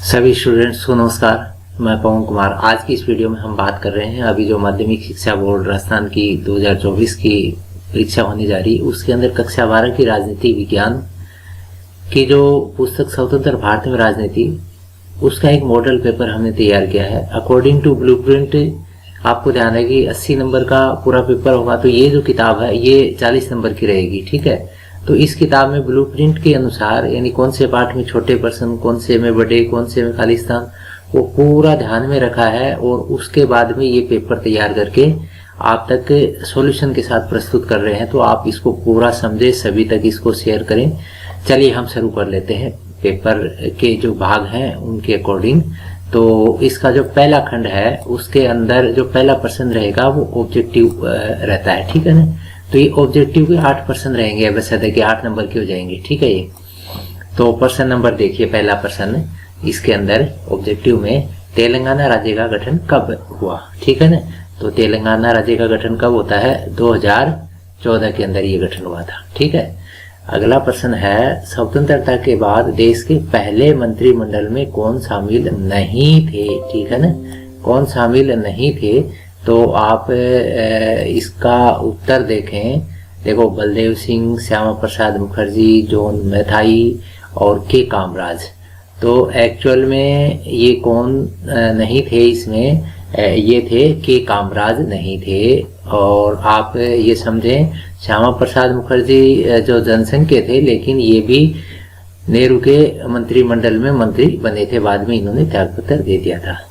सभी स्टूडेंट्स को नमस्कार। मैं पवन कुमार। आज की इस वीडियो में हम बात कर रहे हैं अभी जो माध्यमिक शिक्षा बोर्ड राजस्थान की 2024 की परीक्षा होने जा रही, उसके अंदर कक्षा 12 की राजनीति विज्ञान की जो पुस्तक स्वतंत्र भारत में राजनीति, उसका एक मॉडल पेपर हमने तैयार किया है अकॉर्डिंग टू ब्लूप्रिंट। आपको ध्यान है कि 80 नंबर का पूरा पेपर होगा, तो ये जो किताब है ये 40 नंबर की रहेगी। ठीक है, तो इस किताब में ब्लूप्रिंट के अनुसार यानी कौन से पार्ट में छोटे प्रश्न, कौन से में बड़े, कौन से में खाली स्थान, वो पूरा ध्यान में रखा है और उसके बाद में ये पेपर तैयार करके आप तक सॉल्यूशन के साथ प्रस्तुत कर रहे हैं। तो आप इसको पूरा समझे, सभी तक इसको शेयर करें। चलिए हम शुरू कर लेते हैं पेपर के जो भाग हैं उनके अकॉर्डिंग। तो इसका जो पहला खंड है उसके अंदर जो पहला प्रश्न रहेगा वो ऑब्जेक्टिव रहता है। ठीक है ना, तो ये ऑब्जेक्टिव के 8% रहेंगे, वैसे कि 8 नंबर के हो जाएंगे। ठीक है, ये तो प्रश्न नंबर देखिए, पहला प्रश्न इसके अंदर ऑब्जेक्टिव में तेलंगाना राज्य का गठन कब हुआ। ठीक है ना, तो तेलंगाना राज्य का गठन कब होता है? 2014 के अंदर ये गठन हुआ था। ठीक है, अगला प्रश्न है स्वतंत्रता के बाद देश के पहले मंत्रिमंडल में कौन शामिल नहीं थे। ठीक है ना, कौन शामिल नहीं थे? तो आप इसका उत्तर देखें। देखो, बलदेव सिंह, श्यामा प्रसाद मुखर्जी, जॉन मैथाई और के कामराज। तो एक्चुअल में ये कौन नहीं थे इसमें? ये थे के कामराज नहीं थे। और आप ये समझें, श्यामा प्रसाद मुखर्जी जो जनसंघ के थे, लेकिन ये भी नेहरू के मंत्रिमंडल में मंत्री बने थे, बाद में इन्होंने त्यागपत्र दे दिया था।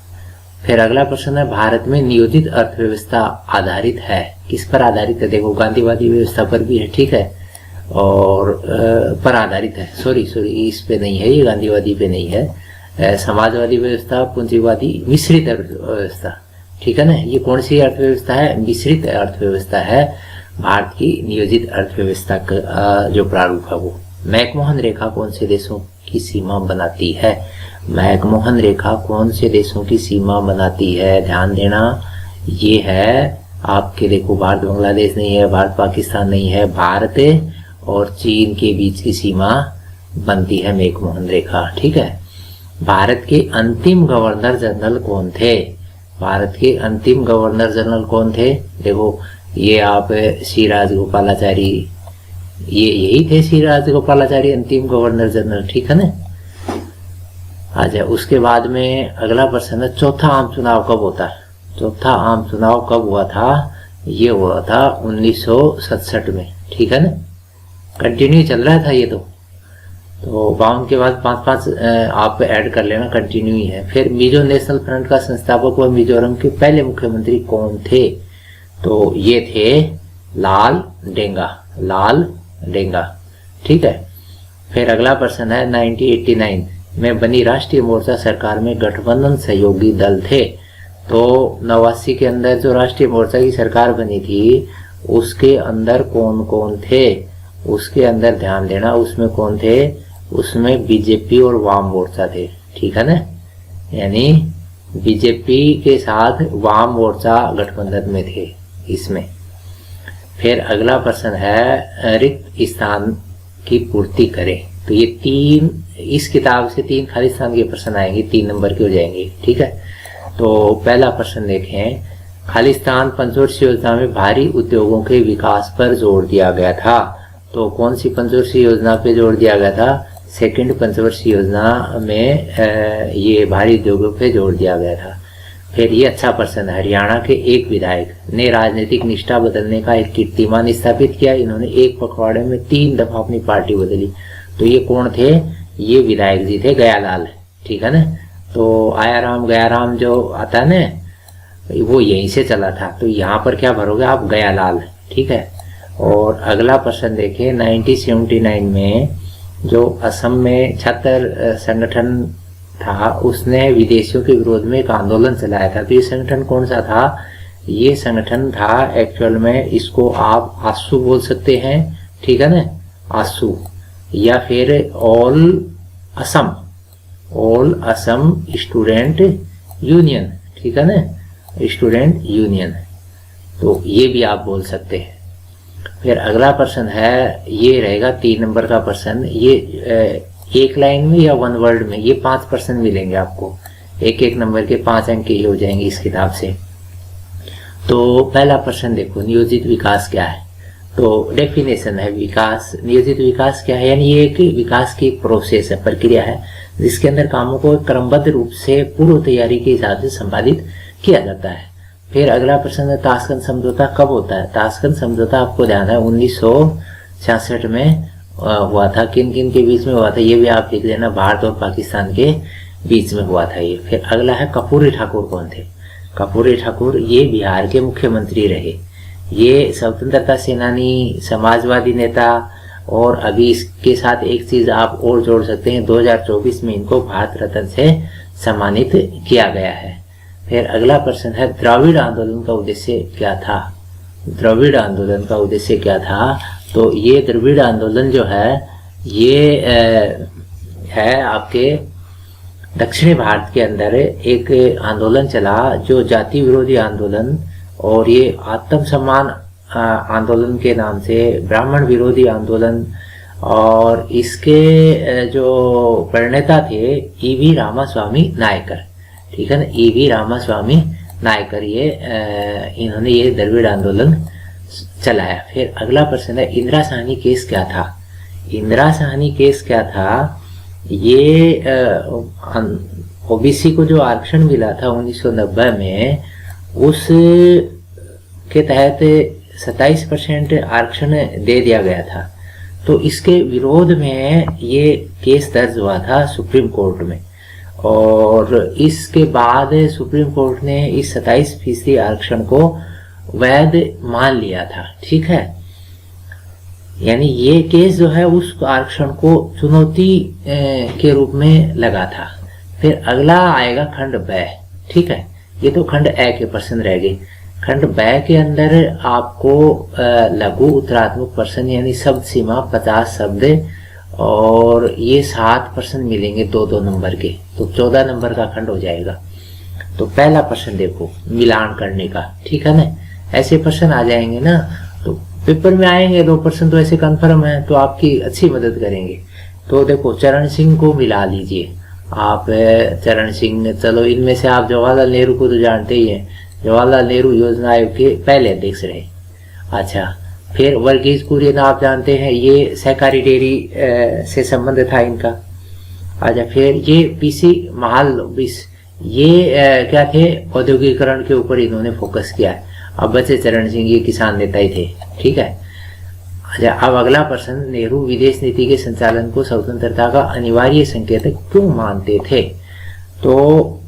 फिर अगला प्रश्न है भारत में नियोजित अर्थव्यवस्था आधारित है, किस पर आधारित है? देखो, गांधीवादी व्यवस्था पर भी है। ठीक है, और पर आधारित है। सॉरी इस पे नहीं है, ये गांधीवादी पे नहीं है। समाजवादी व्यवस्था, पूंजीवादी, मिश्रित अर्थव्यवस्था। ठीक है ना, ये कौन सी अर्थव्यवस्था है? मिश्रित अर्थव्यवस्था है भारत की नियोजित अर्थव्यवस्था का जो प्रारूप है वो। मैकमोहन रेखा कौन से देशों की सीमा बनाती है? मैकमोहन रेखा कौन से देशों की सीमा बनाती है? ध्यान देना, ये है आपके, देखो, भारत बांग्लादेश नहीं है, भारत पाकिस्तान नहीं है, भारत और चीन के बीच की सीमा बनती है मैकमोहन रेखा। ठीक है, भारत के अंतिम गवर्नर जनरल कौन थे? भारत के अंतिम गवर्नर जनरल कौन थे? देखो, ये आप श्री राजगोपालाचारी, ये यही थे श्री राजगोपालाचारी अंतिम गवर्नर जनरल। ठीक है ना, अच्छा, उसके बाद में अगला प्रश्न है चौथा आम चुनाव कब होता है? चौथा आम चुनाव कब हुआ था? ये हुआ था 1967 में। ठीक है ना, कंटिन्यू चल रहा था ये। तो 52 के बाद 5-5 आप ऐड कर लेना, कंटिन्यू ही है। फिर मिजो नेशनल फ्रंट का संस्थापक व मिजोरम के पहले मुख्यमंत्री कौन थे? तो ये थे लाल डेंगा। ठीक है, फिर अगला प्रश्न है 1989 में बनी राष्ट्रीय मोर्चा सरकार में गठबंधन सहयोगी दल थे। तो 89 के अंदर जो राष्ट्रीय मोर्चा की सरकार बनी थी उसके अंदर कौन कौन थे? उसके अंदर ध्यान देना, उसमें कौन थे? उसमें बीजेपी और वाम मोर्चा थे। ठीक है ना, यानी बीजेपी के साथ वाम मोर्चा गठबंधन में थे इसमें। फिर अगला प्रश्न है रिक्त स्थान की पूर्ति करें। तो ये 3 इस किताब से 3 खाली स्थान के प्रश्न आएंगे, 3 नंबर के हो जाएंगे। ठीक है, तो पहला प्रश्न देखें, खाली स्थान पंचवर्षीय योजना में भारी उद्योगों के विकास पर जोर दिया गया था। तो कौन सी पंचवर्षीय योजना पे जोर दिया गया था? सेकंड पंचवर्षीय योजना में ये भारी उद्योगों पे जोर दिया गया था। फिर ये अच्छा प्रश्न है, हरियाणा के एक विधायक ने राजनीतिक निष्ठा बदलने का एक कीर्तिमान स्थापित किया। इन्होंने एक पखवाड़े में 3 दफा अपनी पार्टी बदली। तो ये कौन थे? ये विधायक जी थे गयालाल। ठीक है ना, तो आयाराम गयाराम जो आता है ना, वो यहीं से चला था। तो यहाँ पर क्या भरोगे आप? गयालाल। ठीक है, और अगला प्रश्न देखिए 1979 में जो असम में छात्र संगठन था उसने विदेशियों के विरोध में एक आंदोलन चलाया था। तो ये संगठन कौन सा था? ये संगठन था एक्चुअल में, इसको आप आसू बोल सकते हैं। ठीक है ना, आसू, या फिर ऑल असम स्टूडेंट यूनियन। ठीक है ना, स्टूडेंट यूनियन, तो ये भी आप बोल सकते हैं। फिर अगला प्रश्न है, ये रहेगा 3 नंबर का प्रश्न। एक लाइन में या वन वर्ड में, ये 5% मिलेंगे आपको। एक एक नंबर के 5 अंक ही हो जाएंगे इस किताब से। तो पहला प्रश्न देखो, नियोजित विकास क्या है। तो डेफिनेशन है विकास, नियोजित विकास क्या है, यानी ये एक विकास की प्रोसेस है, प्रक्रिया है, जिसके अंदर कामों को क्रमबद्ध रूप से पूर्व तैयारी के हिसाब से संपादित किया जाता है। फिर अगला प्रश्न है, ताशकंद समझौता कब होता है। ताशकंद समझौता आपको ध्यान है 1966 में हुआ था। किन किन के बीच में हुआ था ये भी आप लिख देना, भारत और पाकिस्तान के बीच में हुआ था ये। फिर अगला है, कर्पूरी ठाकुर कौन थे। कर्पूरी ठाकुर ये बिहार के मुख्यमंत्री रहे। ये स्वतंत्रता सेनानी, समाजवादी नेता, और अभी इसके साथ एक चीज आप और जोड़ सकते हैं, 2024 में इनको भारत रत्न से सम्मानित किया गया है। फिर अगला प्रश्न है, द्रविड़ आंदोलन का उद्देश्य क्या था। द्रविड़ आंदोलन का उद्देश्य क्या था। तो ये द्रविड़ आंदोलन जो है ये है आपके दक्षिणी भारत के अंदर एक आंदोलन चला जो जाति विरोधी आंदोलन, और ये आत्म सम्मान आंदोलन के नाम से ब्राह्मण विरोधी आंदोलन, और इसके जो प्रणेता थे ईवी रामास्वामी नायकर, ठीक है ना, ईवी रामास्वामी नायकर, ये इन्होंने ये द्रविड़ आंदोलन चलाया। फिर अगला प्रश्न है, इंदिरा साहनी केस क्या था। इंदिरा साहनी केस क्या था, ये ओबीसी को जो आरक्षण मिला था 1990 में, उस के तहत 27% आरक्षण दे दिया गया था। तो इसके विरोध में ये केस दर्ज हुआ था सुप्रीम कोर्ट में, और इसके बाद सुप्रीम कोर्ट ने इस 27% आरक्षण को वैध मान लिया था, ठीक है। यानी ये केस जो है उस आरक्षण को चुनौती के रूप में लगा था। फिर अगला आएगा खंड ब, ठीक है। ये तो खंड ए के प्रश्न रह गए। खंड ब के अंदर आपको लघु उत्तरात्मक प्रश्न यानी शब्द सीमा 50 शब्द और ये 7 प्रश्न मिलेंगे 2-2 नंबर के, तो 14 नंबर का खंड हो जाएगा। तो पहला प्रश्न देखो मिलान करने का, ठीक है ना, ऐसे प्रश्न आ जाएंगे ना, तो पेपर में आएंगे 2 प्रश्न तो ऐसे कंफर्म है, तो आपकी अच्छी मदद करेंगे। तो देखो चरण सिंह को मिला लीजिए आप, चरण सिंह, चलो इनमें से आप जवाहरलाल नेहरू को तो जानते ही हैं, जवाहरलाल नेहरू योजना आयोग के पहले अध्यक्ष रहे। अच्छा, फिर वर्गीज कुरियन आप जानते हैं, ये सहकारी डेयरी से संबंध था इनका। अच्छा, फिर ये पीसी महालनोबिस, ये क्या थे, औद्योगिकरण के ऊपर इन्होंने फोकस किया है। अब बचे चरण सिंह, ये किसान नेता ही थे, ठीक है। अच्छा, अब अगला प्रश्न, नेहरू विदेश नीति के संचालन को स्वतंत्रता का अनिवार्य संकेतक क्यों मानते थे। तो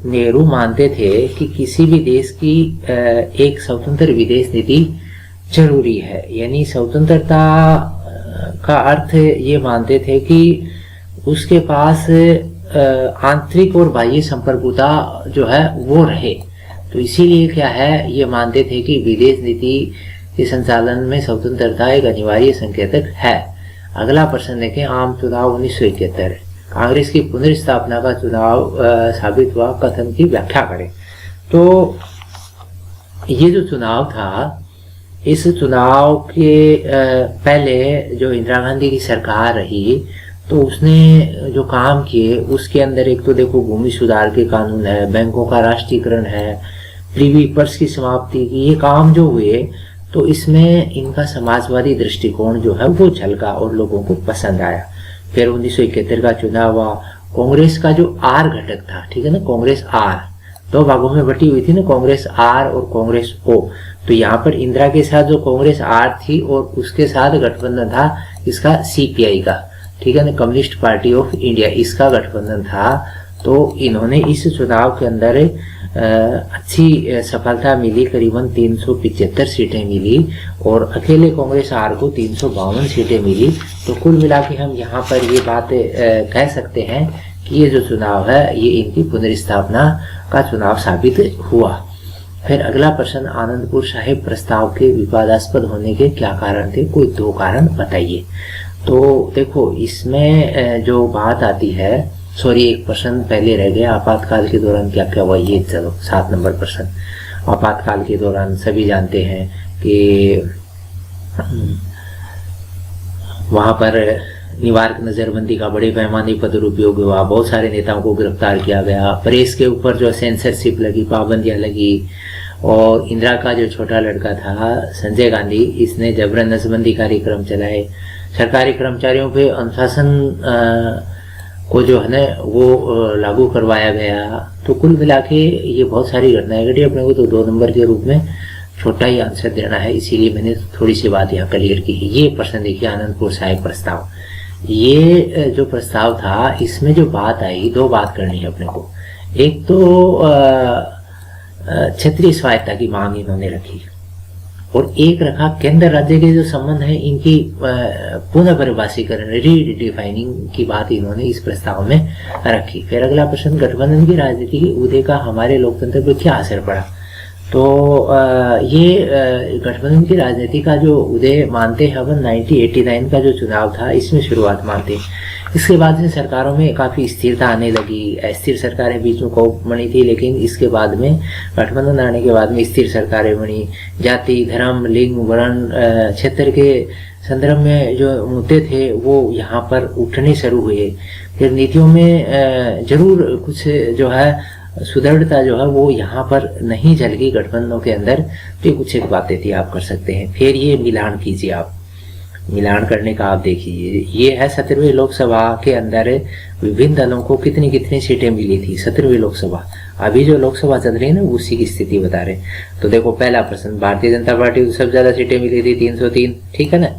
नेहरू मानते थे कि किसी भी देश की एक स्वतंत्र विदेश नीति जरूरी है, यानी स्वतंत्रता का अर्थ ये मानते थे कि उसके पास आंतरिक और बाह्य संप्रभुता जो है वो रहे। तो इसीलिए क्या है, ये मानते थे कि विदेश नीति के संचालन में स्वतंत्रता एक अनिवार्य संकेतक है। अगला प्रश्न देखें, आम चुनाव 1971, कांग्रेस की पुनर्स्थापना का चुनाव साबित हुआ, कथन की व्याख्या करें। तो ये जो चुनाव था, इस चुनाव के पहले जो इंदिरा गांधी की सरकार रही, तो उसने जो काम किए उसके अंदर एक तो देखो भूमि सुधार के कानून है, बैंकों का राष्ट्रीयकरण है, प्रीवी पर्स की समाप्ति की, ये काम जो हुए, तो इसमें इनका समाजवादी दृष्टिकोण जो है वो झलका और लोगों को पसंद आया। फिर 1971 का चुनाव हुआ, कांग्रेस का जो आर घटक था, ठीक है ना, कांग्रेस आर 2 भागों में बटी हुई थी ना, कांग्रेस आर और कांग्रेस ओ। तो यहाँ पर इंदिरा के साथ जो कांग्रेस आर थी और उसके साथ गठबंधन था इसका सीपीआई का, ठीक है ना, कम्युनिस्ट पार्टी ऑफ इंडिया, इसका गठबंधन था। तो इन्होंने इस चुनाव के अंदर अच्छी सफलता मिली, करीबन 375 सीटें मिली, और अकेले कांग्रेस आर को 352 सीटें मिली। तो कुल मिला के हम यहाँ पर ये बात कह सकते हैं कि ये जो चुनाव है ये इनकी पुनर्स्थापना का चुनाव साबित हुआ। फिर अगला प्रश्न, आनंदपुर साहिब प्रस्ताव के विवादास्पद होने के क्या कारण थे, कोई 2 कारण बताइए। तो देखो इसमें जो बात आती है, सॉरी एक प्रश्न पहले रह गया, आपातकाल के दौरान क्या क्या हुआ, ये चलो 7 नंबर प्रश्न। आपातकाल के दौरान सभी जानते हैं कि वहां पर निवारक नजरबंदी का बड़े पैमाने पर दुरुपयोग हुआ, बहुत सारे नेताओं को गिरफ्तार किया गया, प्रेस के ऊपर जो सेंसरशिप लगी, पाबंदियां लगी। और इंदिरा का जो छोटा लड़का था संजय गांधी, इसने जबरन नसबंदी कार्यक्रम चलाए, सरकारी कर्मचारियों पे अनुशासन को जो है ना वो लागू करवाया गया। तो कुल मिला के ये बहुत सारी घटनाएं घटी। अपने को तो 2 नंबर के रूप में छोटा ही आंसर देना है, इसीलिए मैंने थोड़ी सी बात यहाँ क्लियर की है। ये प्रश्न देखिए, आनंदपुर साहिब प्रस्ताव, ये जो प्रस्ताव था इसमें जो बात आई, 2 बात करनी है अपने को। एक तो क्षेत्रीय स्वायत्ता की मांग इन्होंने रखी, और एक रखा केंद्र राज्य के जो संबंध है इनकी पुनः परिभाषीकरण, रीडिफाइनिंग की बात इन्होंने इस प्रस्ताव में रखी। फिर अगला प्रश्न, गठबंधन की राजनीति के उदय का हमारे लोकतंत्र पर क्या असर पड़ा। तो ये गठबंधन की राजनीति का जो उदय मानते हैं अपन 1989 का जो चुनाव था, इसमें शुरुआत मानते हैं। इसके बाद से सरकारों में काफ़ी स्थिरता आने लगी। अस्थिर सरकारें बीच में खूब बनी थी, लेकिन इसके बाद में गठबंधन आने के बाद में स्थिर सरकारें बनी। जाति, धर्म, लिंग, वर्ण, क्षेत्र के संदर्भ में जो मुद्दे थे वो यहाँ पर उठने शुरू हुए। फिर नीतियों में जरूर कुछ जो है सुदृढ़ता जो है वो यहाँ पर नहीं झलकी गठबंधनों के अंदर। तो ये कुछ एक बातें थी, आप कर सकते हैं। फिर ये मिलान कीजिए, आप मिलान करने का आप देखिए। ये है 17वीं लोकसभा के अंदर विभिन्न दलों को कितनी कितनी सीटें मिली थी। 17वीं लोकसभा, अभी जो लोकसभा चल रही है ना उसी की स्थिति बता रहे। तो देखो, पहला प्रश्न, भारतीय जनता पार्टी को सबसे ज्यादा सीटें मिली थी 303, ठीक है ना।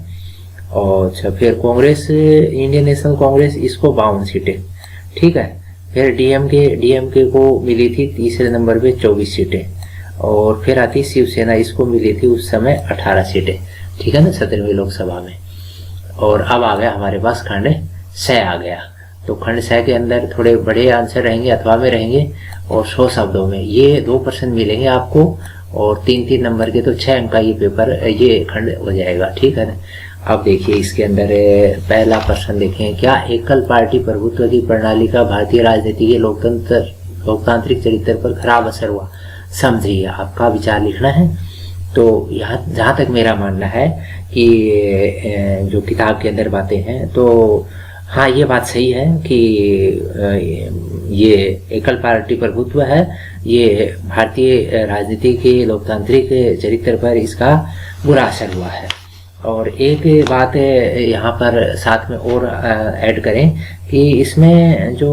और अच्छा, फिर कांग्रेस, इंडियन नेशनल कांग्रेस, इसको 52 सीटें, ठीक है। फिर डीएमके को मिली थी तीसरे नंबर पे 24 सीटें। और फिर आती शिवसेना, इसको मिली थी उस समय 18 सीटें, ठीक है ना, 17वीं लोकसभा में। और अब आ गया हमारे पास खंड 6 आ गया। तो खंड 6 के अंदर थोड़े बड़े आंसर रहेंगे, अथवा में रहेंगे, और 100 शब्दों में ये 2 प्रश्न मिलेंगे आपको, और 3-3 नंबर के, तो 6 अंक का ये पेपर, ये खंड हो जाएगा, ठीक है ना। अब देखिए इसके अंदर पहला प्रश्न देखें, क्या एकल पार्टी प्रभुत्व की प्रणाली का भारतीय राजनीति के लोकतांत्रिक चरित्र पर खराब असर हुआ। समझिए, आपका विचार लिखना है। तो यहाँ जहाँ तक मेरा मानना है कि जो किताब के अंदर बातें हैं, तो हाँ ये बात सही है कि ये एकल पार्टी प्रभुत्व है, ये भारतीय राजनीति के लोकतांत्रिक चरित्र पर इसका बुरा असर हुआ है। और एक बात यहाँ पर साथ में और ऐड करें कि इसमें जो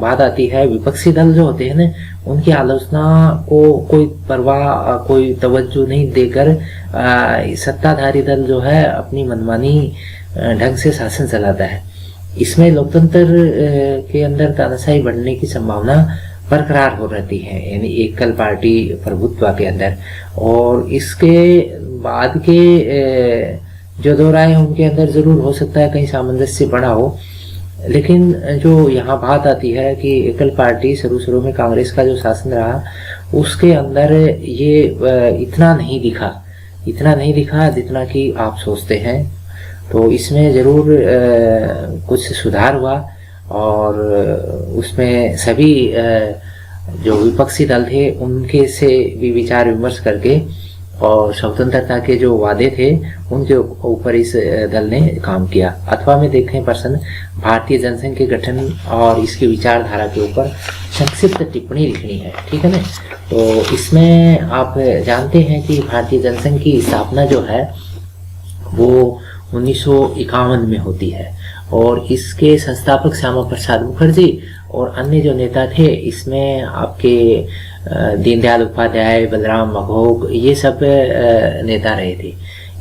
बात आती है, विपक्षी दल जो होते हैं ना, उनकी आलोचना को कोई परवाह, कोई तवज्जो नहीं देकर सत्ताधारी दल जो है अपनी मनमानी ढंग से शासन चलाता है। इसमें लोकतंत्र के अंदर तानाशाही बढ़ने की संभावना बरकरार हो रहती है, यानी एकल पार्टी प्रभुत्व के अंदर। और इसके बाद के जो दो राय उनके अंदर जरूर हो सकता है कहीं सामंजस्य बना हो, लेकिन जो यहाँ बात आती है कि एकल पार्टी शुरू में कांग्रेस का जो शासन रहा, उसके अंदर ये इतना नहीं दिखा जितना कि आप सोचते हैं। तो इसमें जरूर कुछ सुधार हुआ, और उसमें सभी जो विपक्षी दल थे उनके से भी विचार विमर्श करके, और स्वतंत्रता के जो वादे थे उनके ऊपर इस दल ने काम किया। अथवा में देखें प्रश्न, भारतीय जनसंघ के गठन और इसकी विचारधारा के ऊपर संक्षिप्त टिप्पणी लिखनी है, ठीक है ना। तो इसमें आप जानते हैं कि भारतीय जनसंघ की स्थापना जो है वो 1951 में होती है, और इसके संस्थापक श्यामा प्रसाद मुखर्जी और अन्य जो नेता थे, इसमें आपके दीनदयाल उपाध्याय, बलराम मघोग, ये सब नेता रहे थे।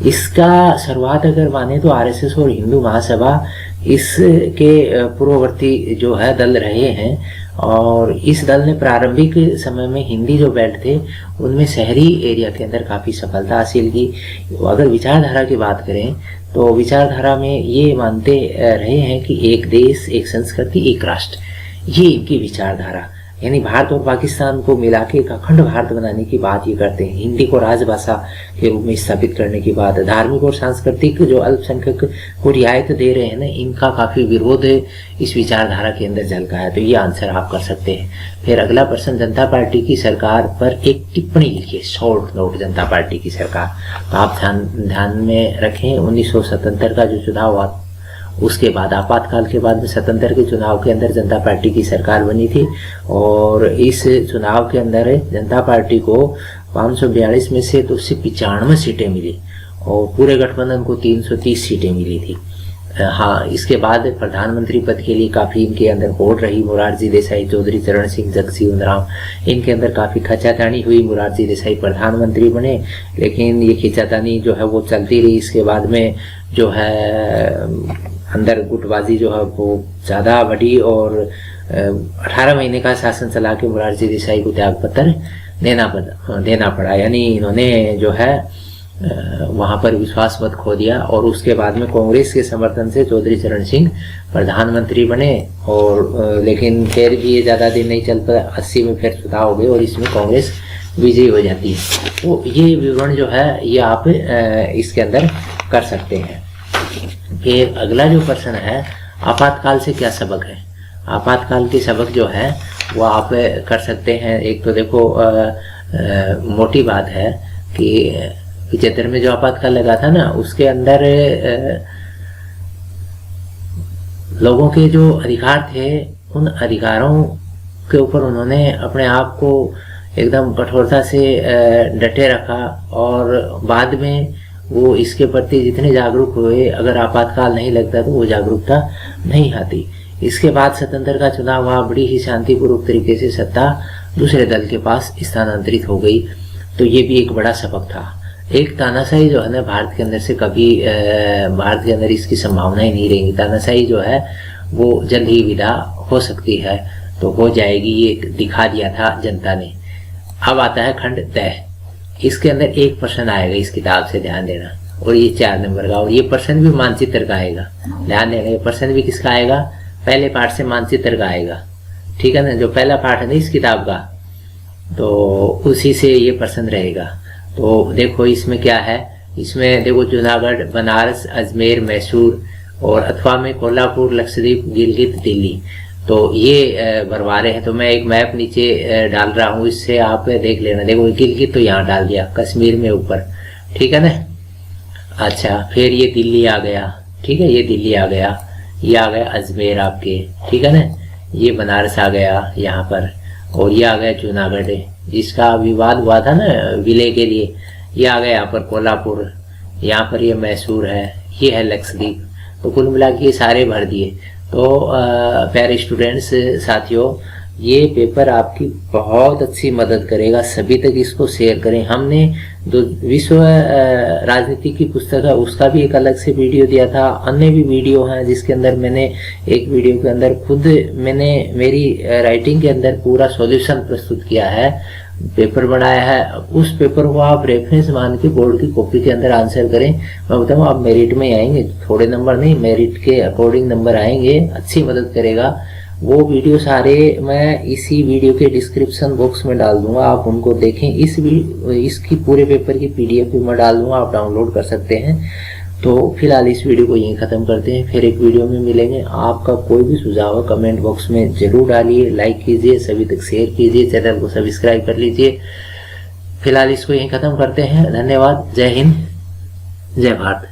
इसका शुरुआत अगर माने तो आरएसएस और हिंदू महासभा इसके पूर्ववर्ती जो है दल रहे हैं, और इस दल ने प्रारंभिक समय में हिंदी जो बेल्ट थे उनमें शहरी एरिया के अंदर काफ़ी सफलता हासिल की। अगर विचारधारा की बात करें तो विचारधारा में ये मानते रहे हैं कि एक देश, एक संस्कृति, एक राष्ट्र, ये इनकी विचारधारा, यानी भारत और पाकिस्तान को मिला के एक अखंड भारत बनाने की बात ये करते हैं। हिंदी को राजभाषा के रूप में स्थापित करने की बात, धार्मिक और सांस्कृतिक जो अल्पसंख्यक को रियायत दे रहे हैं ना, इनका काफी विरोध इस विचारधारा के अंदर झलका है। तो ये आंसर आप कर सकते हैं। फिर अगला प्रश्न, जनता पार्टी की सरकार पर एक टिप्पणी लिखिए, शॉर्ट नोट, जनता पार्टी की सरकार। तो आप ध्यान में रखें 1977 का जो चुनाव हुआ उसके बाद आपातकाल के बाद में 77 के चुनाव के अंदर जनता पार्टी की सरकार बनी थी और इस चुनाव के अंदर जनता पार्टी को 542 में से तो सिर्फ 95 सीटें मिली और पूरे गठबंधन को 330 सीटें मिली थी। हाँ, इसके बाद प्रधानमंत्री पद के लिए काफ़ी इनके अंदर होड़ रही। मोरारजी देसाई, चौधरी चरण सिंह, जगजीवन राम, इनके अंदर काफ़ी खींचातानी हुई। मोरारजी देसाई प्रधानमंत्री बने, लेकिन ये खींचातानी जो है वो चलती रही। इसके बाद में जो है अंदर गुटबाजी जो है वो ज़्यादा बढ़ी और 18 महीने का शासन चला के मोरारजी देसाई को त्यागपत्र देना पड़ा। यानी इन्होंने जो है वहां पर विश्वास मत खो दिया और उसके बाद में कांग्रेस के समर्थन से चौधरी चरण सिंह प्रधानमंत्री बने और लेकिन फिर भी ये ज़्यादा दिन नहीं चल पाया। 80 में फिर चुनाव हो गए और इसमें कांग्रेस विजयी हो जाती है। तो ये विवरण जो है ये आप इसके अंदर कर सकते हैं। फिर अगला जो प्रश्न है, आपातकाल से क्या सबक है। आपातकाल के सबक जो है वो आप कर सकते हैं। एक तो देखो मोटी बात है कि 75 में जो आपातकाल लगा था ना, उसके अंदर लोगों के जो अधिकार थे उन अधिकारों के ऊपर उन्होंने अपने आप को एकदम कठोरता से डटे रखा और बाद में वो इसके प्रति जितने जागरूक हुए, अगर आपातकाल नहीं लगता तो वो जागरूकता नहीं आती। इसके बाद 77 का चुनाव हुआ, बड़ी ही शांतिपूर्वक तरीके से सत्ता दूसरे दल के पास स्थानांतरित हो गई। तो ये भी एक बड़ा सबक था। एक तानाशाही जो है ना भारत के अंदर से कभी भारत के अंदर इसकी संभावना ही नहीं रहेगी। तानाशाही जो है वो जल्द ही विदा हो सकती है, तो हो जाएगी, ये दिखा दिया था जनता ने। अब आता है खंड तय। इसके अंदर एक प्रश्न आएगा इस किताब से, ध्यान देना, और ये 4 नंबर का, और ये प्रश्न भी मानचित्र का आएगा। ध्यान देना, ये प्रश्न भी किसका आएगा, पहले पाठ से मानचित्र का आएगा, ठीक है ना। जो पहला पाठ है ना इस किताब का, तो उसी से ये प्रश्न रहेगा। तो देखो इसमें क्या है, इसमें देखो जूनागढ़, बनारस, अजमेर, मैसूर और अथवा में कोल्हापुर, लक्षद्वीप, गिलगित, दिल्ली, तो ये भरवारे हैं। तो मैं एक मैप नीचे डाल रहा हूँ, इससे आप देख लेना। देखो गिलगित तो यहाँ डाल दिया, कश्मीर में ऊपर, ठीक है ना। अच्छा, फिर ये दिल्ली आ गया, ठीक है, ये दिल्ली आ गया, ये आ गया अजमेर आपके, ठीक है ना। ये बनारस आ गया यहाँ पर, और ये आ गया जूनागढ़ जिसका विवाद हुआ था ना विलय के लिए, ये आ गया यहाँ पर कोल्हापुर, यहाँ पर ये मैसूर है, ये है लक्षद्वीप। तो कुल मिला के ये सारे भर दिए। तो प्यारे स्टूडेंट्स साथियों, ये पेपर आपकी बहुत अच्छी मदद करेगा। सभी तक इसको शेयर करें। हमने जो विश्व राजनीति की पुस्तक है उसका भी एक अलग से वीडियो दिया था, अन्य भी वीडियो हैं जिसके अंदर मैंने एक वीडियो के अंदर खुद मैंने मेरी राइटिंग के अंदर पूरा सॉल्यूशन प्रस्तुत किया है, पेपर बनाया है। उस पेपर को आप रेफरेंस मान के बोर्ड की कॉपी के अंदर आंसर करें। मैं बताऊँ आप मेरिट में आएंगे, थोड़े नंबर नहीं, मेरिट के अकॉर्डिंग नंबर आएंगे, अच्छी मदद करेगा। वो वीडियो सारे मैं इसी वीडियो के डिस्क्रिप्शन बॉक्स में डाल दूंगा, आप उनको देखें। इसकी पूरे पेपर की PDF भी मैं डाल दूंगा, आप डाउनलोड कर सकते हैं। तो फिलहाल इस वीडियो को यहीं ख़त्म करते हैं, फिर एक वीडियो में मिलेंगे। आपका कोई भी सुझाव है कमेंट बॉक्स में ज़रूर डालिए, लाइक कीजिए, सभी तक शेयर कीजिए, चैनल को सब्सक्राइब कर लीजिए। फिलहाल इसको यहीं ख़त्म करते हैं। धन्यवाद। जय हिंद, जय भारत।